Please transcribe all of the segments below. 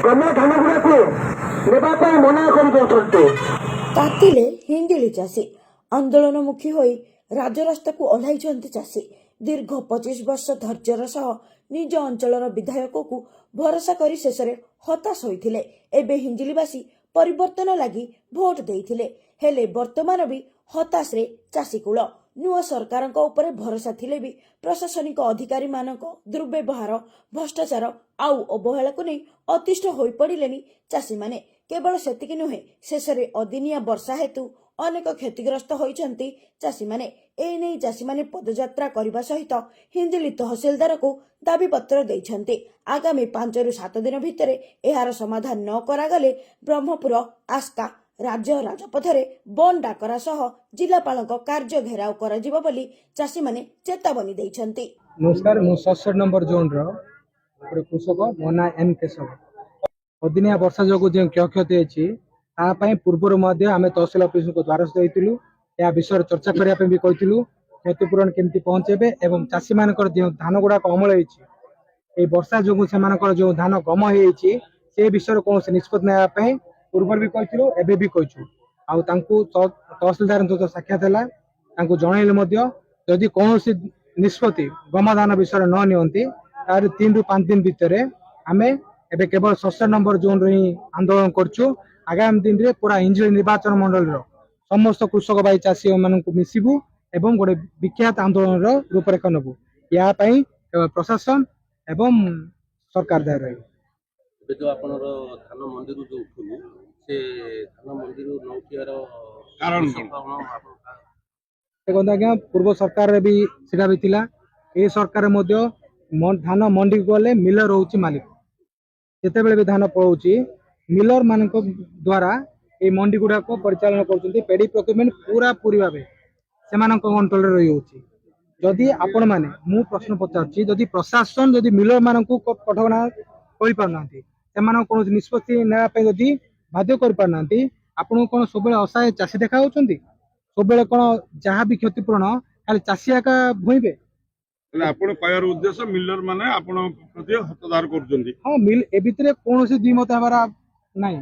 ଗମେ ଧାନ ଗୁଡାକୁ ନେବା ପାଇଁ ମନା କରିଦେଉଛନ୍ତି। ତାତିଲେ ହିଞ୍ଜିଳି ଚାଷୀ ଆନ୍ଦୋଳନମୁଖୀ ହୋଇ ରାଜରାସ୍ତାକୁ ଓହ୍ଲାଇଛନ୍ତି ଚାଷୀ। ଦୀର୍ଘ 25 ବର୍ଷ ଧୈର୍ଯ୍ୟର ସହ ନିଜ ଅଞ୍ଚଳର ବିଧାୟକକୁ ଭରସା କରି ଶେଷରେ ହତାଶ ହୋଇଥିଲେ। ଏବେ ହିଞ୍ଜିଳିବାସୀ ପରିବର୍ତ୍ତନ ଲାଗି ଭୋଟ ଦେଇଥିଲେ, ହେଲେ ବର୍ତ୍ତମାନ ବି ହତାଶରେ ଚାଷୀକୂଳ। ନୂଆ ସରକାରଙ୍କ ଉପରେ ଭରସା ଥିଲେ ବି ପ୍ରଶାସନିକ ଅଧିକାରୀମାନଙ୍କ ଦୁର୍ବ୍ୟବହାର, ଭ୍ରଷ୍ଟାଚାର ଆଉ ଅବହେଳାକୁ ନେଇ ଅତିଷ୍ଠ ହୋଇପଡ଼ିଲେଣି ଚାଷୀମାନେ। କେବଳ ସେତିକି ନୁହେଁ, ଶେଷରେ ଅଦିନିଆ ବର୍ଷା ହେତୁ ଅନେକ କ୍ଷତିଗ୍ରସ୍ତ ହୋଇଛନ୍ତି ଚାଷୀମାନେ। ଏନେଇ ଚାଷୀମାନେ ପଦଯାତ୍ରା କରିବା ସହିତ ହିଞ୍ଜିଳି ତହସିଲଦାରକୁ ଦାବିପତ୍ର ଦେଇଛନ୍ତି। ଆଗାମୀ 5 ରୁ 7 ଦିନ ଭିତରେ ଏହାର ସମାଧାନ ନ କରାଗଲେ ବ୍ରହ୍ମପୁର ଆସ୍କା ରାଜ୍ୟ ରାଜପଥରେ ବନ୍ଦ ଡାକରା ସହ ଜିଲ୍ଲାପାଳଙ୍କ କାର୍ଯ୍ୟ ଘେରାଉ କରାଯିବ ବୋଲି ଚାଷୀମାନେ ଚେତାବନୀ ଦେଇଛନ୍ତି। नमस्कार, मु 67 नंबर जोन रो कृषक मो ना एम केशव। अदिनिया वर्षा जो क्षयक्षति अच्छी पूर्व आम तहसिल ऑफिस को द्वारस्थ होइतिलु। या विषय चर्चा करने भी कहूँ क्षतिपूरण केमती पहुंचेबे एवं चाषी मान जो धान गुड़ाक अमल होती वर्षा जो जो धान गम हो विषय कौन निष्पत्ति नापी पूर्व भी कहूँ एवं भी कहूँ तहसिलदार जो साक्षात है जनइलु जदि कौन निष्पत्ति गमदान विषय न नियंती 3 ରୁ 5 दिन भितर आम एबे केवल 67 नंबर जोन रे आंदोलन करछु। आगामी दिन रे पूरा हिंजिली निर्वाचन मंडल रो समस्त कृषक भाई चाषी मानक मिसिबू एवं गोटे विख्यात आंदोलन रो रूपरेख नबू। या पई प्रशासन एवं सरकार दायी रही। जो आपण धान मंडी जो उठुनी से धान मंडी न उठियार कारण देखो आज्ञा पूर्व सरकार रे भी सेटा भी थिला। ए सरकार मध्य धान मंडी गले मिलर होची मालिक। जिते बेले भी धान पड़ोची मिलर मान द्वारा ये मंडी गुड़ा को परिचालन कर पेडी प्रोक्योरमेंट पूरा पूरी भाव से कंट्रोल रही होची। जदि आपण माने मु प्रश्न पचारछि जदि प्रशासन जदि मिलर मान को कठोरा कर पारना से कौन निष्पत्ति ना जदि बाध्य कर पारना आपन कौन सब असहाय चाषी देखा होचंती सब कौन जहाँ भी क्षतिपूरण खाली चाषी आका भूइबे। आपण कहर उद्देश्य मिलर माने आपण प्रति हतदार करजंती। हां मिल ए भितरे कोनोसी द्विमत हमारा नहीं।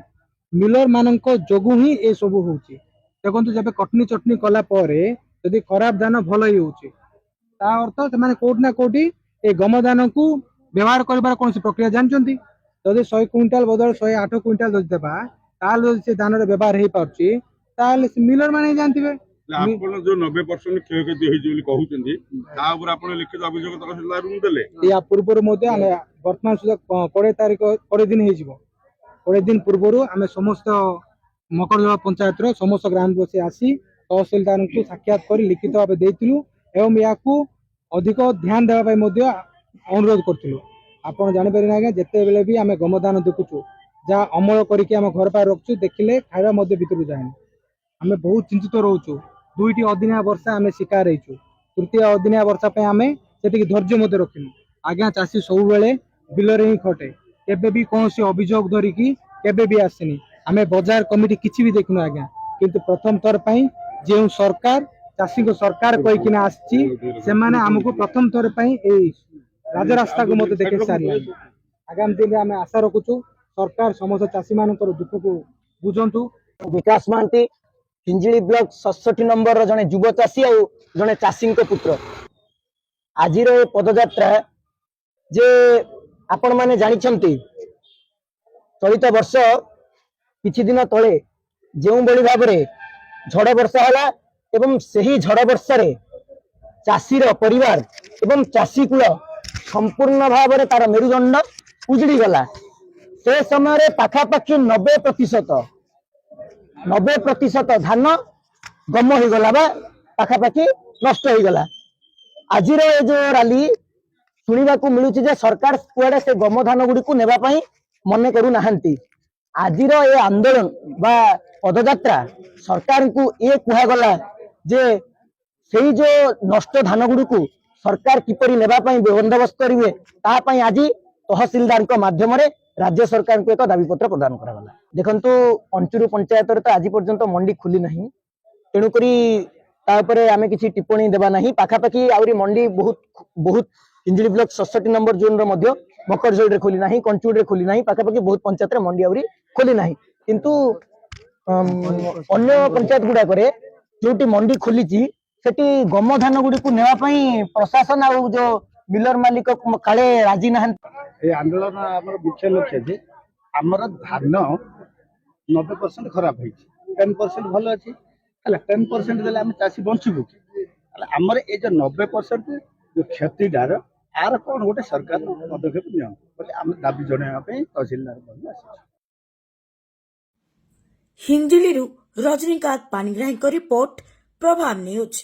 मिलर मानक जोगु ही ए सब होची। देखंतु जबे कटनी चटनी कला परे यदि खराब दान भल ही होची ता अर्थ से माने कोट ना कोटी ए गमदान को व्यवहार करबार कोनोसी प्रक्रिया जानचंती। जदि 100 क्विंटाल बदल 108 क्विंटाल जदि देबा ताल से दान रे व्यवहार हे पाउची ताल मिलर माने जानथिबे। आपण जो 90% क्षयक्षति होई जे कहउचंती ता ऊपर आपण लिखित अभियोग तहसीलदार नु देले। या पूर्व मध्ये आमे वर्तमान सुधा 20 तारिख 20 दिन हे जिवो 20 दिन पूर्व आमे समस्त मकरजोड़ा पंचायत रो समस्त ग्रामवासी आसी तहसीलदार को साक्षात कर लिखित भाव देइतिलु एवं याकू अधिक ध्यान देबा पय मध्ये अनुरोध करथिलु। आपण जानि पारि ना जते बेले भी आमे गमदान देखुछु जा अमल करिके आमे घर पार रखछु देखिले खाइबा मध्ये भितर जाय आमे बहुत चिंतित रहउछु। 2टी अदिनिया वर्षा आमे शिकार हेचु। तृतीय अदिनिया वर्षा पे आमे सेटिक धैर्य मध्ये रखिनु। आज्ञा चाषी सब बेले बिलरे ही खटे केबे भी कोनोसी अभियोग धरिकी केबे भी आसेनी। आमे बाजार कमिटी किछि भी देखनु आज्ञा किंतु प्रथम थर पई जे सरकार चाषी को सरकार कहि किना आछि से माने हमको प्रथम थर पई ए राजरास्ता को मते देखे सारी। आगामी दिन रे आमे आशा रखुछु सरकार समस्त चाषी मानकर दुख को बुझंतु। विकास महांती हिंजिली ब्लॉक 67 नंबर जने युव चाषी और जने चाषी पुत्र आज पदयात्रा जे आपण माने जानिछंती चलित वर्ष किछि दिन तले जो बड़ी भाव में झड़ वर्षा होला एवं सही झड़ वर्षा रे चाषीर परिवार एवं चाषी कूल संपूर्ण भाव में तार मेरुदंड उजड़ी गला। से समय पाखापाखि 90% धान गम हो गला बा पाखापाखि नष्ट हो गला। आज जो रैली शुणा मिलूँ जे सरकार कुआडे से गम धान गुड़ी को नेबा पई मन करू नाहंती। आज ये आंदोलन बा पदयात्रा सरकार को ये कहगला जे से जो नष्ट धान गुड़ी को सरकार किपरि नेबा पई बंदोबस्त करिवे ता पई आज तहसीलदार को माध्यम रे राज्य सरकार को एक दाबीपत्र प्रदान करागला। देखंतु पंचुरु पंचायत रे तो आज पर्यंत मंडी खुली नहीं तेणु करी तापरे आमे किछि टिप्पणी देबा नहीं। पाखापाखि आउरी मंडी बहुत बहुत हिंजिली ब्लॉक 67 नंबर जोन रो मध्य मकरजोड़ी खोली ना कंचुड़ी खोली ना पाखापाखि बहुत पंचायत मंडी आहरी खोली ना किंतु अन्य पंचायत गुड़ाक जो मंडी खोली सेठी गम धान गुड़ी को नेवाई प्रशासन आ जो मिलर मालिक काले राजी ना ये आंदोलन आमर मुख्य लक्ष्य जे आमर धान 90% खराब है 10% भल अच्छी 10% देले आम चाषी बंचबू कि आमर ये जो 90% जो क्षतिदार आर कौन गोटे सरकार पदक्षेप नि आम दाबी जनाइबा तहसीलदार हिंजिली रजनीकांत पाणिग्राही रिपोर्ट प्रभाव न्यूज।